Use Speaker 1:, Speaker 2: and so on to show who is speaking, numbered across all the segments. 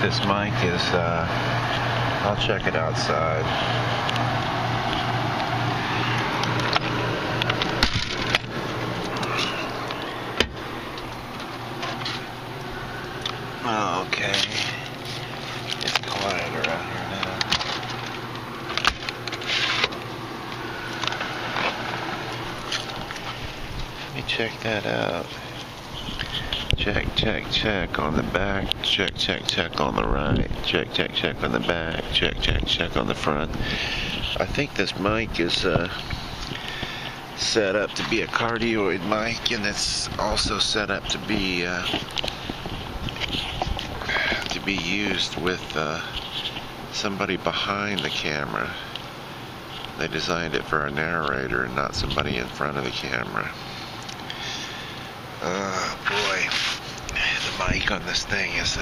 Speaker 1: this mic is, I'll check it outside. Okay. It's quieter out here now. Let me check that out. Check on the back, check on the right, check on the back, check on the front. I think this mic is set up to be a cardioid mic, and it's also set up to be used with somebody behind the camera. They designed it for a narrator and not somebody in front of the camera. Boy, the mic on this thing is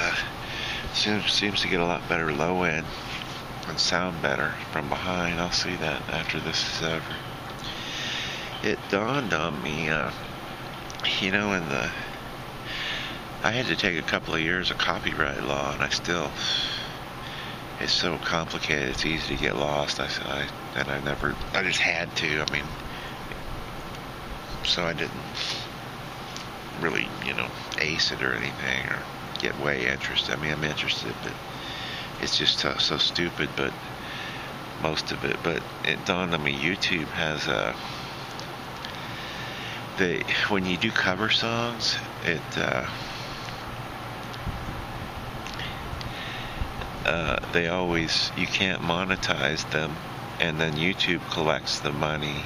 Speaker 1: seems to get a lot better low end and sound better from behind. I'll see that after this is over. It dawned on me, I had to take a couple of years of copyright law, and it's so complicated, it's easy to get lost. I just had to, so I didn't really, ace it or anything, or get way interested. I'm interested, but it's just so stupid, but most of it. But it dawned on me, YouTube has when you do cover songs, you can't monetize them, and then YouTube collects the money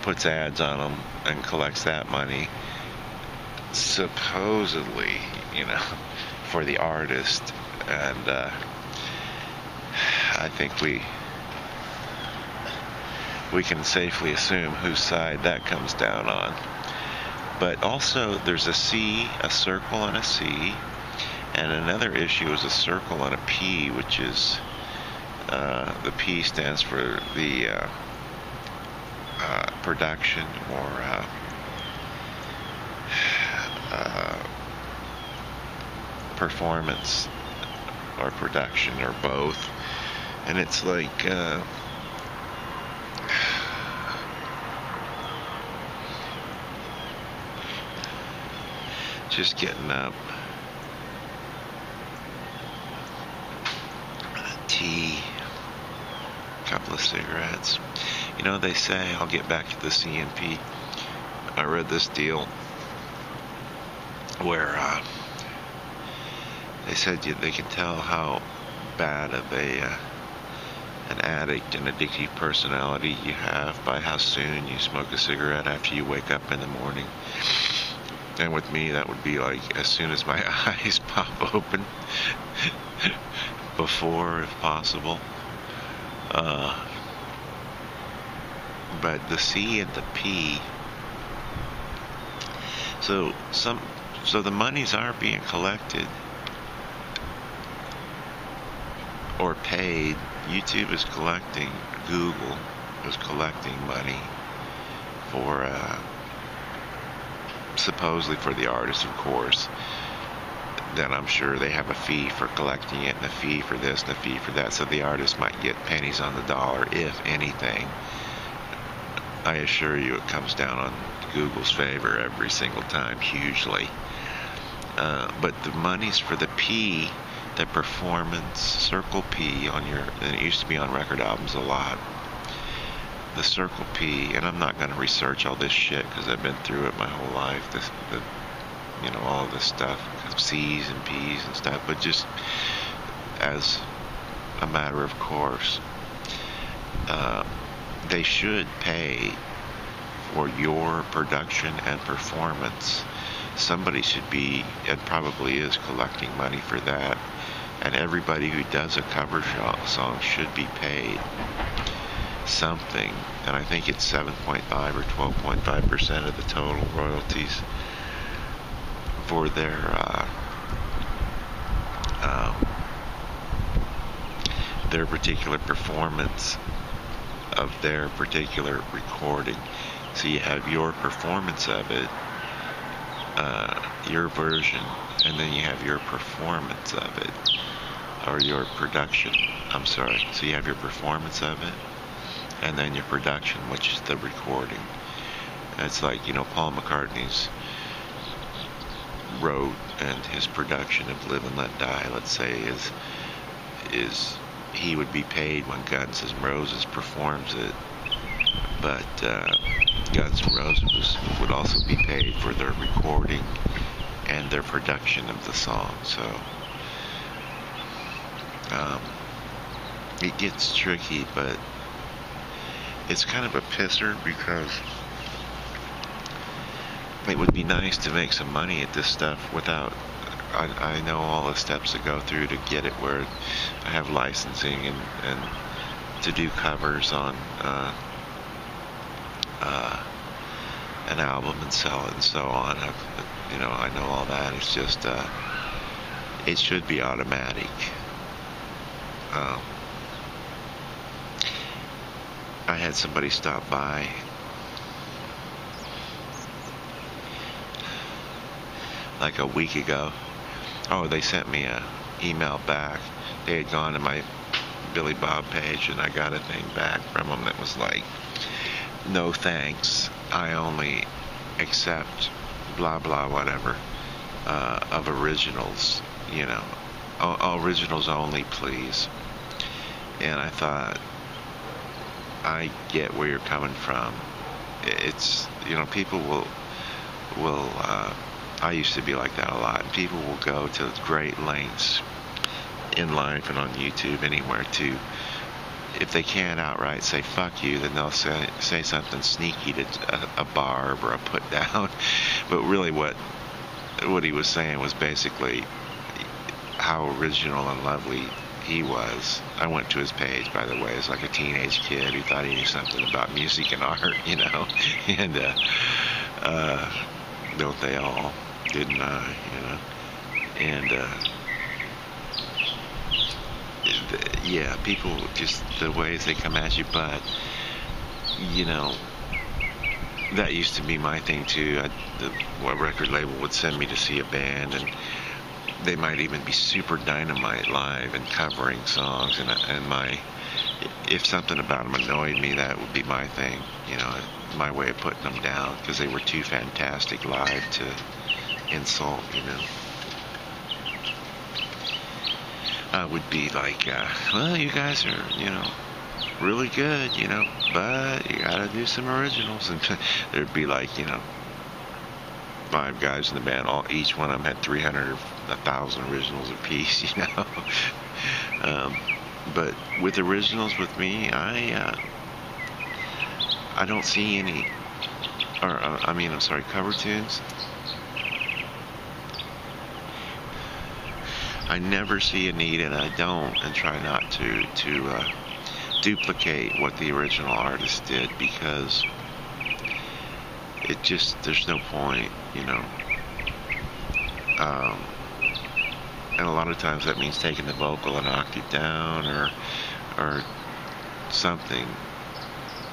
Speaker 1: puts ads on them and collects that money, supposedly, for the artist. And I think we can safely assume whose side that comes down on. But also there's a circle and a C, and another issue is a circle and a P, which is the P stands for the production or performance or production or both. And it's like just getting up. Tea, a couple of cigarettes. They say, I'll get back to the CNP. I read this deal where they said they can tell how bad of an addict and addictive personality you have by how soon you smoke a cigarette after you wake up in the morning. And with me, that would be like as soon as my eyes pop open, before, if possible. But the C and the P, so the monies are being collected or paid. YouTube is collecting, Google is collecting money for supposedly for the artist, of course. Then I'm sure they have a fee for collecting it, and a fee for this, and a fee for that, so the artist might get pennies on the dollar, if anything. I assure you it comes down on Google's favor every single time, hugely. But the monies for the P, the performance, circle P and it used to be on record albums a lot. The circle P, and I'm not going to research all this shit because I've been through it my whole life, all of this stuff, C's and P's and stuff, but just as a matter of course, they should pay for your production and performance. Somebody should be, and probably is, collecting money for that, and everybody who does a cover song should be paid something, and I think it's 7.5 or 12.5% of the total royalties for their particular performance of their particular recording. So you have your performance of it, your version, and then you have your performance of it, or your production. I'm sorry. So you have your performance of it, and then your production, which is the recording. It's like, Paul McCartney's wrote, and his production of Live and Let Die, let's say, is he would be paid when Guns N' Roses performs it, but Guns N' Roses would also be paid for their recording and their production of the song. So it gets tricky, but it's kind of a pisser, because it would be nice to make some money at this stuff without, I know all the steps to go through to get it where I have licensing and to do covers on an album and sell it and so on. I know all that. It's just, it should be automatic. I had somebody stop by like a week ago. Oh, they sent me a email back. They had gone to my Billy Bob page, and I got a thing back from them that was like, no thanks, I only accept blah blah whatever of originals, originals only, please. And I thought, I get where you're coming from. It's, people will I used to be like that a lot. People will go to great lengths in life and on YouTube, anywhere, to, if they can't outright say fuck you, then they'll say something sneaky to a barb or a put down. But really what he was saying was basically how original and lovely he was. I went to his page, by the way, as like a teenage kid who thought he knew something about music and art, and don't they all? Didn't I? And yeah, people, just the ways they come at you. But that used to be my thing too. What record label would send me to see a band, and they might even be super dynamite live and covering songs, and if something about them annoyed me, that would be my thing, my way of putting them down, because they were too fantastic live to insult. I would be like, well, you guys are, really good, but you gotta do some originals. And there'd be like, 5 guys in the band, each one of them had 300 or 1,000 originals apiece, but with originals with me, I don't see any, cover tunes. I never see a need, and I don't, and try not to duplicate what the original artist did, because there's no point, and a lot of times that means taking the vocal an octave down or something,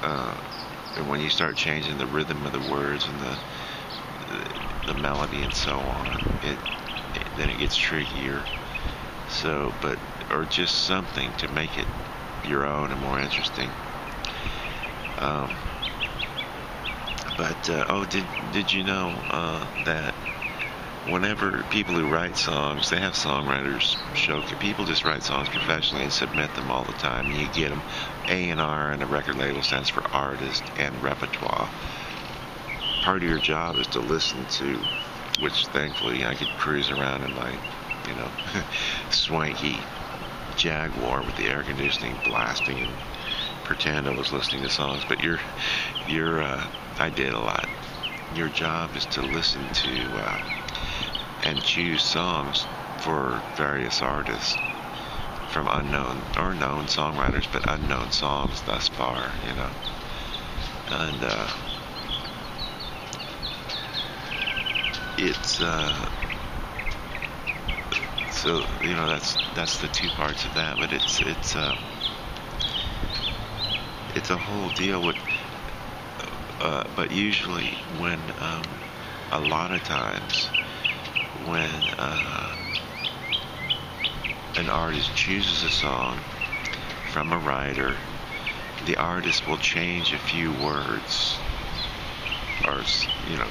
Speaker 1: and when you start changing the rhythm of the words and the melody and so on, then it gets trickier. So, or just something to make it your own and more interesting. Did you know that whenever people who write songs, they have songwriters show, people just write songs professionally and submit them all the time, and you get them. A&R and a record label stands for artist and repertoire. Part of your job is to listen to, which thankfully I could cruise around in my, swanky Jaguar with the air conditioning blasting and pretend I was listening to songs. But I did a lot. Your job is to listen to and choose songs for various artists, from unknown or known songwriters, but unknown songs thus far, and it's so that's the two parts of that. But it's a whole deal with but usually when a lot of times when an artist chooses a song from a writer, the artist will change a few words, or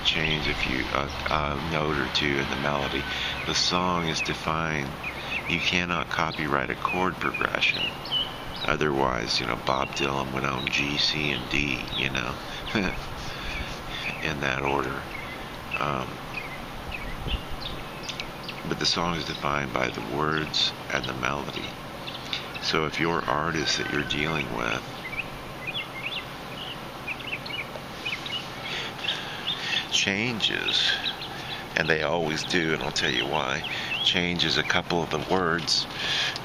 Speaker 1: change a note or two in the melody. The song is defined. You cannot copyright a chord progression. Otherwise, Bob Dylan would own G, C, and D, in that order. But the song is defined by the words and the melody. So if your artist that you're dealing with changes, and they always do, and I'll tell you why, changes a couple of the words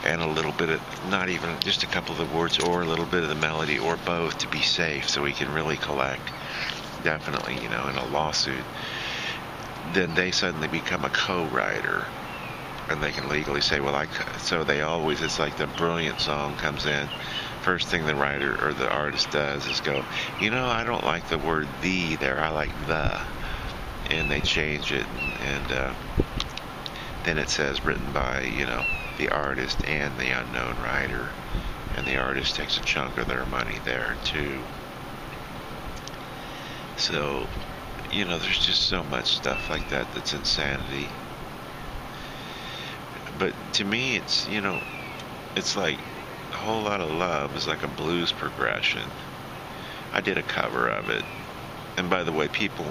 Speaker 1: and a little bit of, not even just a couple of the words, or a little bit of the melody, or both, to be safe, so we can really collect, definitely, in a lawsuit, then they suddenly become a co-writer, and they can legally say, so they always, it's like the brilliant song comes in, first thing the writer or the artist does is go, I don't like the word "the" there, I like "the," and they change it, and then it says written by, the artist and the unknown writer, and the artist takes a chunk of their money there too. So, there's just so much stuff like that that's insanity. But to me, it's, it's like A Whole Lot of Love is like a blues progression. I did a cover of it. And by the way, people,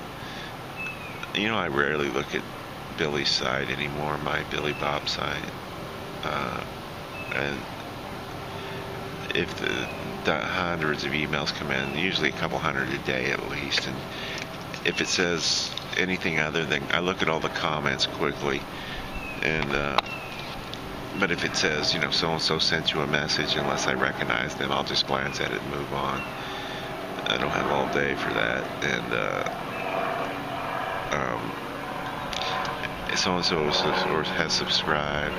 Speaker 1: I rarely look at Billy's side anymore, my Billy Bob side. And if the hundreds of emails come in, usually a couple hundred a day at least, and if it says anything other than, I look at all the comments quickly, and but if it says, so-and-so sent you a message, unless I recognize them, I'll just glance at it and move on. I don't have all day for that. And so-and-so has subscribed,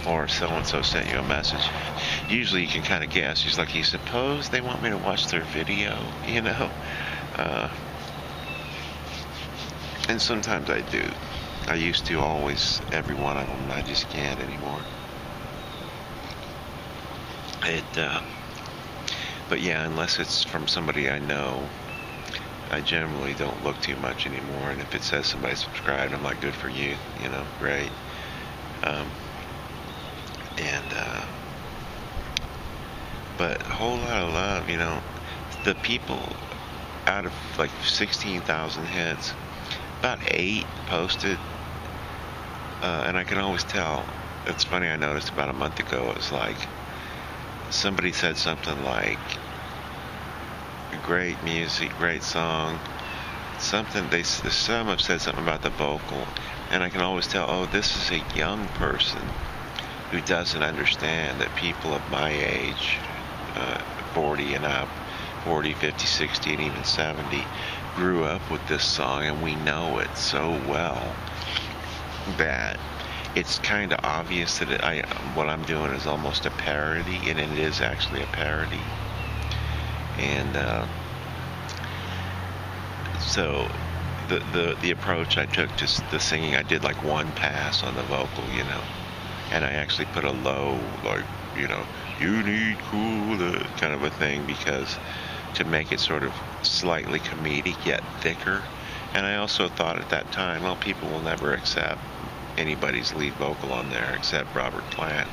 Speaker 1: or so-and-so sent you a message. Usually you can kind of guess. He's like, you suppose they want me to watch their video, and sometimes I do. I used to always, every one of them. I just can't anymore. But yeah, unless it's from somebody I know, I generally don't look too much anymore. And if it says somebody subscribed, I'm like, good for you, great. But A Whole Lot of Love, the people out of like 16,000 hits, about 8 posted, and I can always tell. It's funny, I noticed about a month ago, it was like, somebody said something like, great music, great song, some have said something about the vocal, and I can always tell, this is a young person who doesn't understand that people of my age, 40 and up, 40, 50, 60, and even 70, grew up with this song, and we know it so well that it's kind of obvious that what I'm doing is almost a parody, and it is actually a parody. And so the approach I took to the singing, I did like one pass on the vocal, and I actually put a low, like, you need cool, kind of a thing, because to make it sort of slightly comedic yet thicker. And I also thought at that time, well, people will never accept anybody's lead vocal on there except Robert Plant,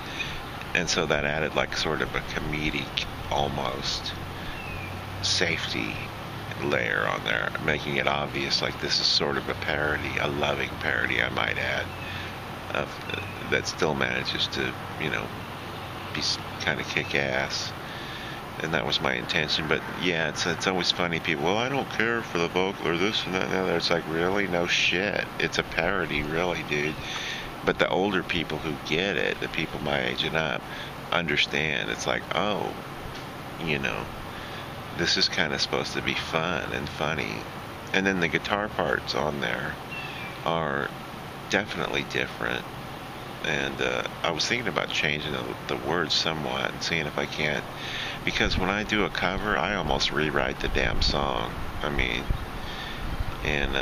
Speaker 1: and so that added like sort of a comedic, almost safety layer on there, making it obvious like this is sort of a parody, a loving parody, I might add, that still manages to, be kind of kick-ass. And that was my intention. But yeah, it's always funny, people, well, I don't care for the vocal or this and that and the other. It's like, really? No shit. It's a parody, really, dude. But the older people who get it, the people my age and up, understand. It's like, this is kind of supposed to be fun and funny. And then the guitar parts on there are definitely different. And I was thinking about changing the words somewhat and seeing if I can't. Because when I do a cover, I almost rewrite the damn song. I mean, and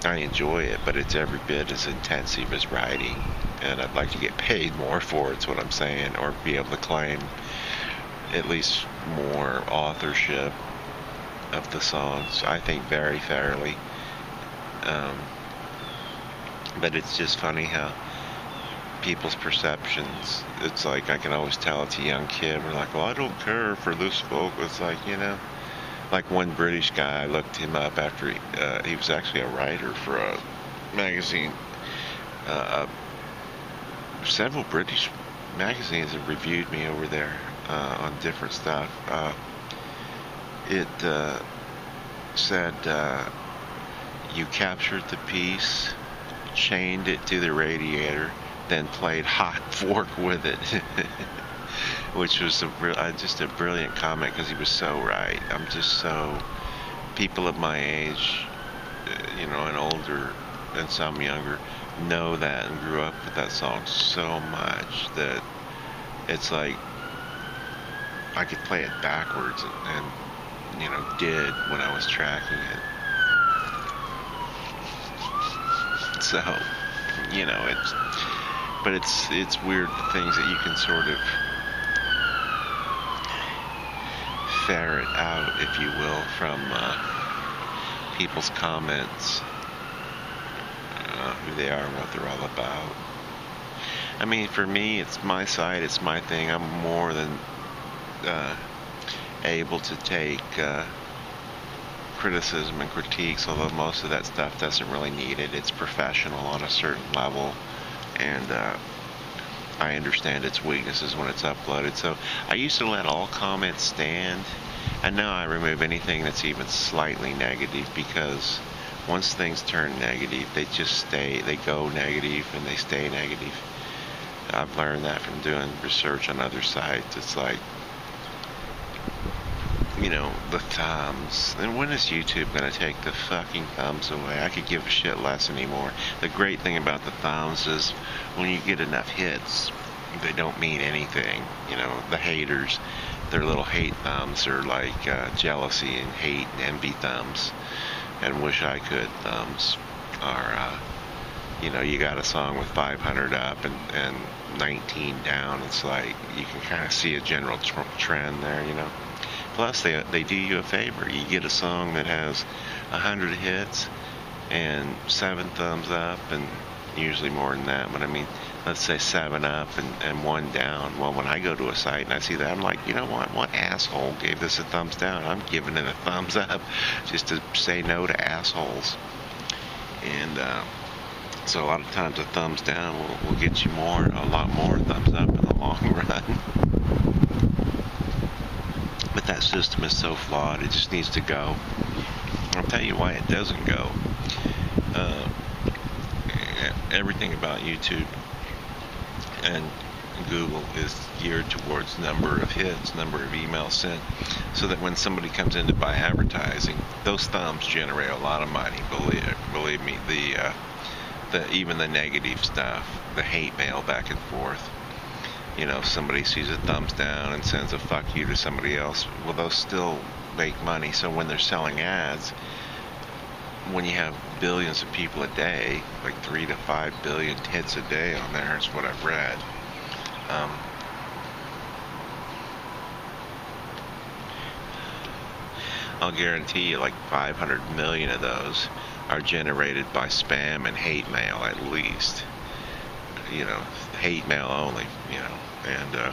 Speaker 1: I enjoy it, but it's every bit as intensive as writing. And I'd like to get paid more for it, is what I'm saying, or be able to claim at least more authorship of the songs, I think very fairly. But it's just funny how people's perceptions, it's like I can always tell it's a young kid. We're like, well, I don't care for this folk. It's like, like one British guy, I looked him up after he was actually a writer for a magazine. Several British magazines have reviewed me over there on different stuff. It said you captured the piece, chained it to the radiator, then played hot fork with it. Which was just a brilliant comment, because he was so right. I'm just so, people of my age, and older and some younger, know that and grew up with that song so much that it's like I could play it backwards and did when I was tracking it. So, it's weird, the things that you can sort of ferret out, if you will, from people's comments, who they are and what they're all about. I mean, for me, it's my side, it's my thing. I'm more than able to take criticism and critiques, although most of that stuff doesn't really need it. It's professional on a certain level, and I understand its weaknesses when it's uploaded. So I used to let all comments stand, and now I remove anything that's even slightly negative, because once things turn negative, they go negative and they stay negative. I've learned that from doing research on other sites. It's like, the thumbs. And when is YouTube going to take the fucking thumbs away? I could give a shit less anymore. The great thing about the thumbs is when you get enough hits, they don't mean anything. The haters, their little hate thumbs are like jealousy and hate and envy thumbs, and wish I could thumbs are, you got a song with 500 up and 19 down. It's like you can kind of see a general trend there, Plus, they do you a favor. You get a song that has 100 hits and 7 thumbs up, and usually more than that. But I mean, let's say 7 up and 1 down. Well, when I go to a site and I see that, I'm like, you know what asshole gave this a thumbs down? I'm giving it a thumbs up just to say no to assholes. And so a lot of times a thumbs down will get you a lot more thumbs up in the long run. But that system is so flawed, it just needs to go. I'll tell you why it doesn't go. Everything about YouTube and Google is geared towards number of hits, number of emails sent, so that when somebody comes in to buy advertising, those thumbs generate a lot of money. Believe me, even the negative stuff, the hate mail back and forth. Somebody sees a thumbs down and sends a fuck you to somebody else. Well, those still make money. So when they're selling ads, when you have billions of people a day, like 3 to 5 billion hits a day on there, is what I've read. I'll guarantee you like 500 million of those are generated by spam and hate mail, at least. Hate mail only, and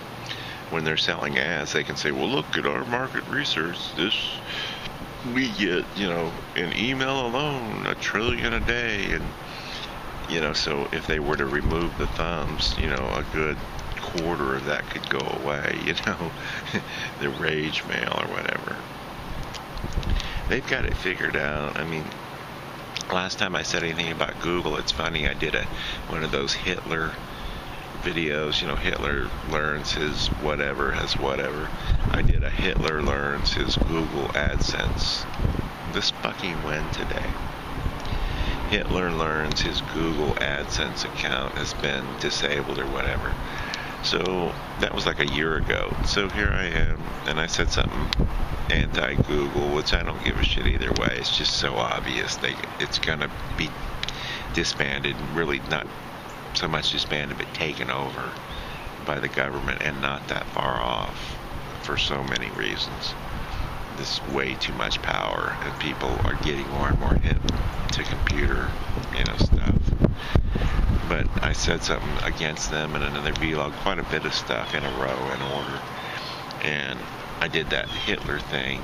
Speaker 1: when they're selling ads, they can say, well, look at our market research, we get, in email alone, 1 trillion a day, and, so if they were to remove the thumbs, a good quarter of that could go away, the rage mail or whatever. They've got it figured out. I mean, last time I said anything about Google, it's funny, I did one of those Hitler videos, Hitler learns his whatever has whatever. I did a Hitler learns his Google AdSense this fucking win today. Hitler learns his Google AdSense account has been disabled or whatever. So that was like a year ago. So here I am, and I said something anti-Google, which I don't give a shit either way. It's just so obvious. It's gonna be disbanded, really not so much disbanded, but taken over by the government, and not that far off for so many reasons. This is way too much power, and people are getting more and more hip to computer, stuff. But I said something against them in another vlog, quite a bit of stuff in a row, in order. And I did that Hitler thing,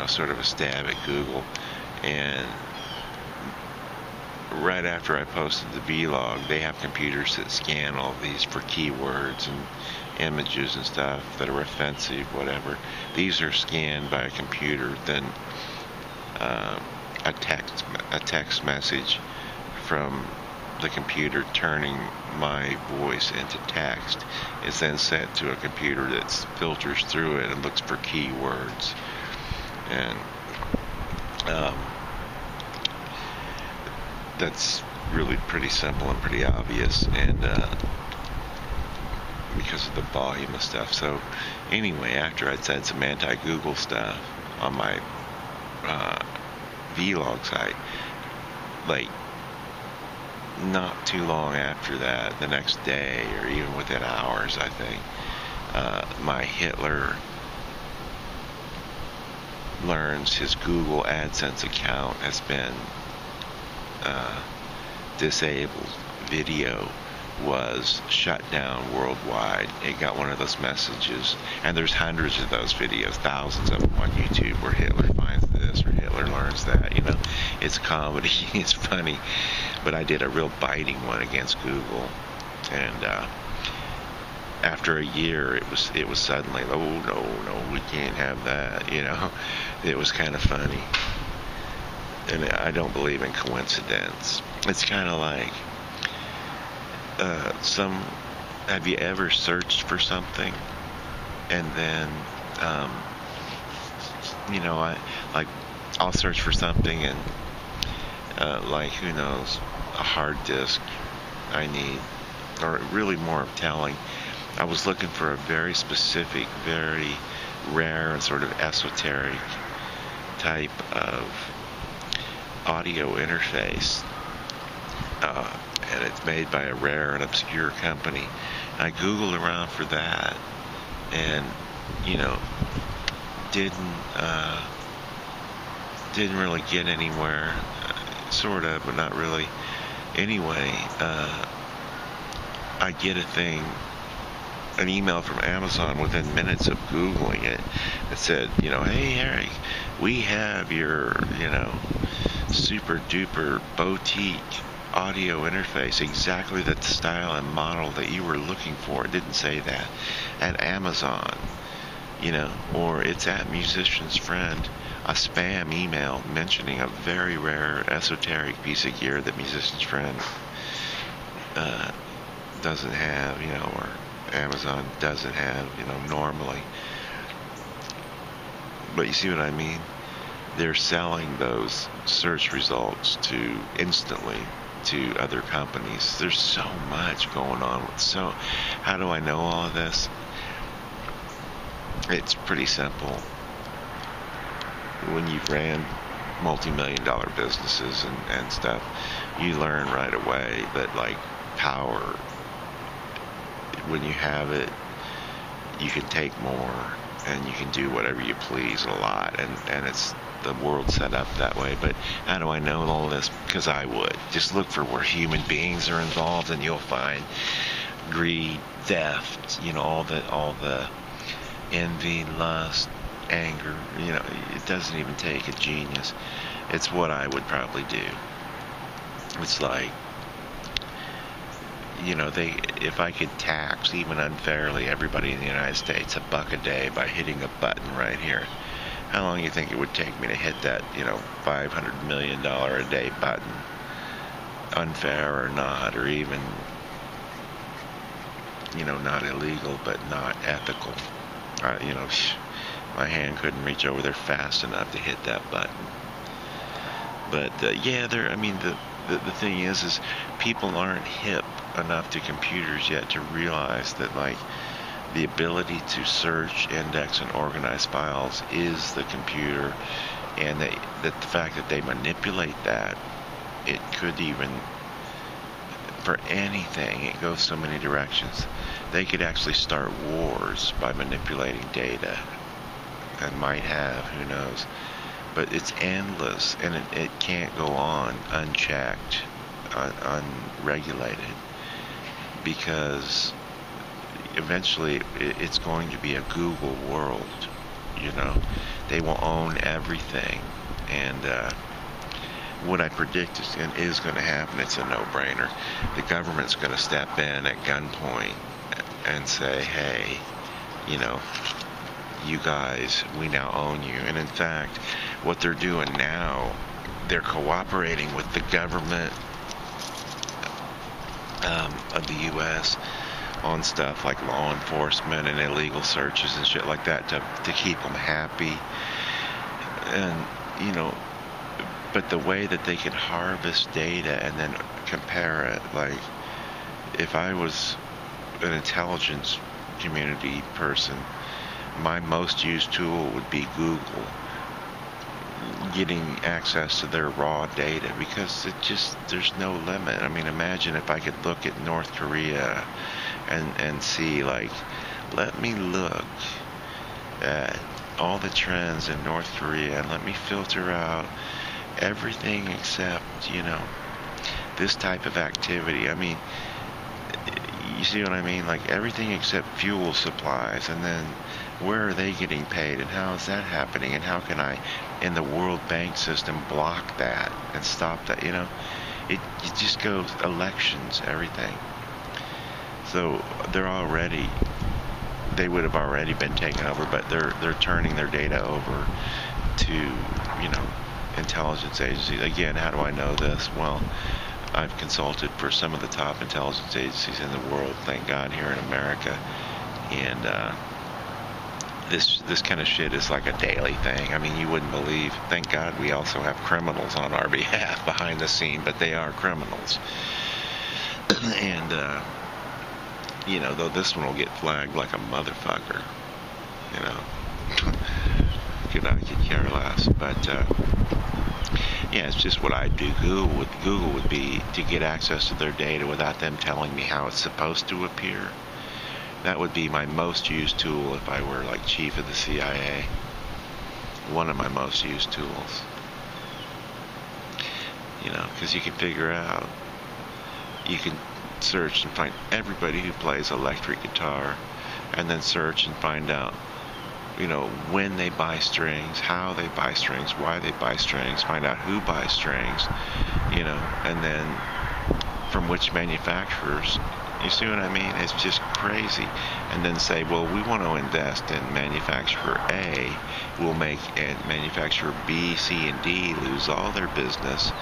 Speaker 1: sort of a stab at Google. And right after I posted the vlog, they have computers that scan all these for keywords and images and stuff that are offensive, whatever. These are scanned by a computer, then a text message from the computer turning my voice into text is then sent to a computer that filters through it and looks for keywords. And that's really pretty simple and pretty obvious, and because of the volume of stuff. So anyway, after I'd said some anti-Google stuff on my vlog site, like not too long after that, the next day or even within hours, I think, my Hitler learns his Google AdSense account has been disabled. Video was shut down worldwide. It got one of those messages, and there's hundreds of those videos, thousands of them on YouTube, where Hitler finds this or Hitler learns that. It's comedy, it's funny, but I did a real biting one against Google, and after a year, it was suddenly, oh no, we can't have that. It was kind of funny, and I don't believe in coincidence. It's kind of like have you ever searched for something and then I'll search for something and who knows, a hard disk I need, or really more telling, I was looking for a very specific, very rare and sort of esoteric type of audio interface, and it's made by a rare and obscure company. I Googled around for that, and didn't really get anywhere, sort of, but not really. Anyway, I get an email from Amazon within minutes of Googling it that said, hey Harry, we have your, super duper boutique audio interface, exactly the style and model that you were looking for. It didn't say that at Amazon, or it's at Musician's Friend, a spam email mentioning a very rare esoteric piece of gear that Musician's Friend doesn't have, or Amazon doesn't have, normally. But you see what I mean? They're selling those search results instantly to other companies. There's so much going on. How do I know all of this? It's pretty simple. When you've ran multi-million-dollar businesses and stuff, you learn right away that, power, when you have it, you can take more, and you can do whatever you please a lot, and it's the world set up that way. But how do I know all this? Because I would. Just look for where human beings are involved, and you'll find greed, theft, all the envy, lust, anger. It doesn't even take a genius. It's what I would probably do. It's like, if I could tax, even unfairly, everybody in the United States $1 a day by hitting a button right here, how long do you think it would take me to hit that, $500 million a day button? Unfair or not, or even, not illegal, but not ethical. My hand couldn't reach over there fast enough to hit that button. But yeah, the thing is people aren't hip enough to computers yet to realize that, like, the ability to search, index, and organize files is the computer, and that the fact that they manipulate that, it could even, for anything, it goes so many directions. They could actually start wars by manipulating data, and might have, who knows. But it's endless, and it can't go on unchecked, unregulated, because eventually it's going to be a Google world. They will own everything, and what I predict is going to happen. It's a no-brainer. The government's going to step in at gunpoint and say, hey, you guys, we now own you. And in fact, what they're doing now, they're cooperating with the government of the U.S. on stuff like law enforcement and illegal searches and shit like that to keep them happy. And, but the way that they can harvest data and then compare it, like, if I was an intelligence community person, my most used tool would be Google, getting access to their raw data, because there's no limit. I mean, imagine if I could look at North Korea and see, like, let me look at all the trends in North Korea and let me filter out everything except, this type of activity. I mean, you see what I mean? Like, everything except fuel supplies, and then where are they getting paid, and how is that happening, and how can I, in the World Bank system, block that and stop that? It just goes, elections, everything. So they would have already been taken over, but they're turning their data over to, intelligence agencies. Again, how do I know this? Well, I've consulted for some of the top intelligence agencies in the world, thank God, here in America, and this kind of shit is like a daily thing. I mean, you wouldn't believe. Thank God we also have criminals on our behalf behind the scene, but they are criminals. And though this one will get flagged like a motherfucker, I could care less. But yeah, it's just what I do. Google would be to get access to their data without them telling me how it's supposed to appear. That would be my most used tool if I were, like, chief of the CIA. One of my most used tools. Because you can figure out, you can search and find everybody who plays electric guitar, and then search and find out, when they buy strings, how they buy strings, why they buy strings, find out who buys strings, and then from which manufacturers. You see what I mean? It's just crazy. And then say, well, we want to invest in manufacturer A. We'll make manufacturer B, C, and D lose all their business.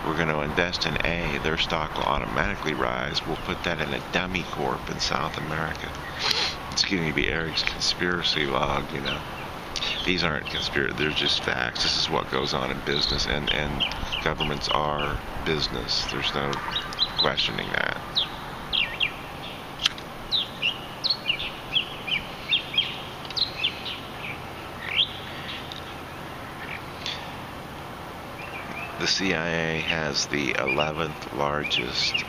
Speaker 1: We're going to invest in A. Their stock will automatically rise. We'll put that in a dummy corp in South America. It's going to be Eric's conspiracy log, These aren't conspiracy. They're just facts. This is what goes on in business. And governments are business. There's no questioning that. The CIA has the 11th largest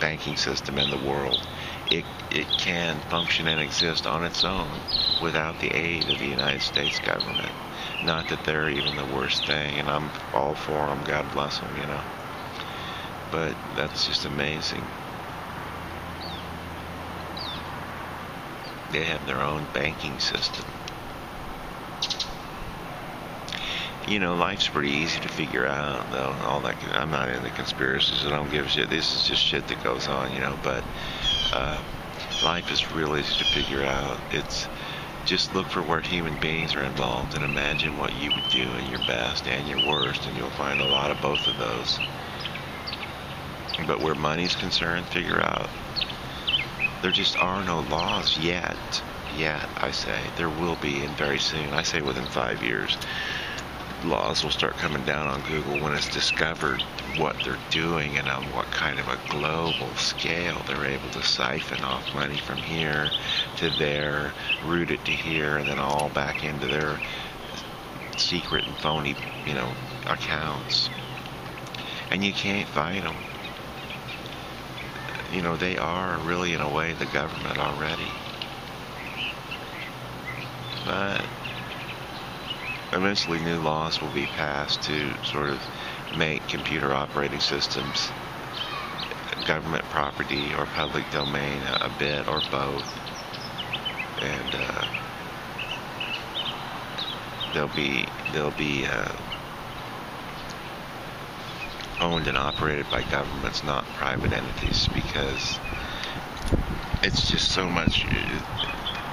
Speaker 1: banking system in the world. It can function and exist on its own without the aid of the United States government. Not that they're even the worst thing, and I'm all for them, God bless them, But that's just amazing. They have their own banking system. Life's pretty easy to figure out, though. All that, I'm not into conspiracies. I don't give a shit. This is just shit that goes on, But life is real easy to figure out. It's just look for where human beings are involved and imagine what you would do at your best and your worst, and you'll find a lot of both of those. But where money's concerned, figure out there just are no laws yet. yet, I say. There will be, and very soon. I say within 5 years, laws will start coming down on Google when it's discovered what they're doing and on what kind of a global scale they're able to siphon off money from here to there, route it to here, and then all back into their secret and phony, accounts. And you can't fight them. They are really, in a way, the government already. But eventually new laws will be passed to sort of make computer operating systems government property or public domain, a bit or both. And they'll be owned and operated by governments, not private entities, because it's just so much.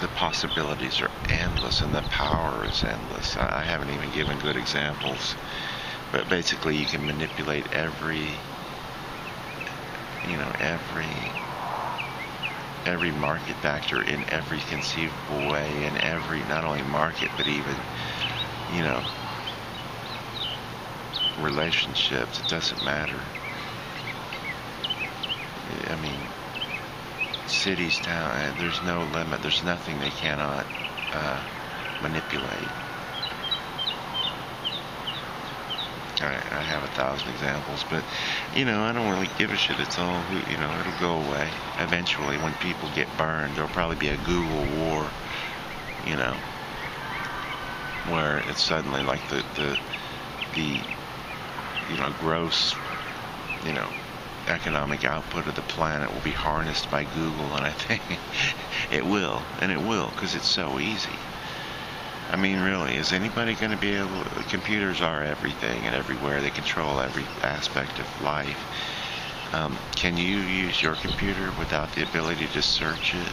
Speaker 1: The possibilities are endless and the power is endless. I haven't even given good examples, but basically you can manipulate every market factor in every conceivable way, in every, not only market, but even, relationships. It doesn't matter. I mean, cities, town, there's no limit. There's nothing they cannot manipulate. I have 1,000 examples, but I don't really give a shit. It's all, it'll go away eventually. When people get burned, there'll probably be a Google war, where it's suddenly like the gross, economic output of the planet will be harnessed by Google, and I think it will, because it's so easy. I mean, really, is anybody going to be able? Computers are everything and everywhere. They control every aspect of life. Can you use your computer without the ability to search it,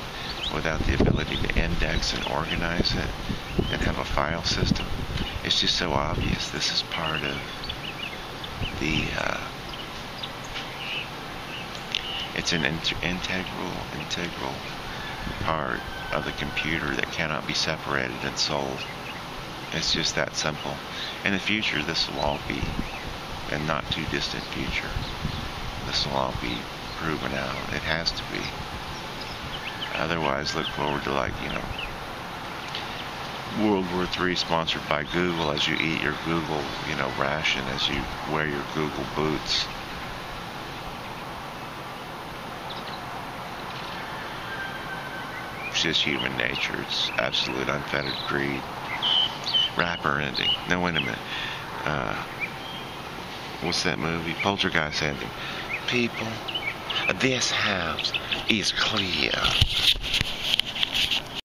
Speaker 1: without the ability to index and organize it, and have a file system? It's just so obvious. This is part of the. It's an integral part of the computer that cannot be separated and sold. It's just that simple. In the future, this will all be, and not too distant future, this will all be proven out. It has to be. Otherwise, look forward to World War III sponsored by Google as you eat your Google, ration, as you wear your Google boots. It's just human nature. It's absolute unfettered greed. Rapper ending. No, wait a minute. What's that movie? Poltergeist ending. People, this house is clear.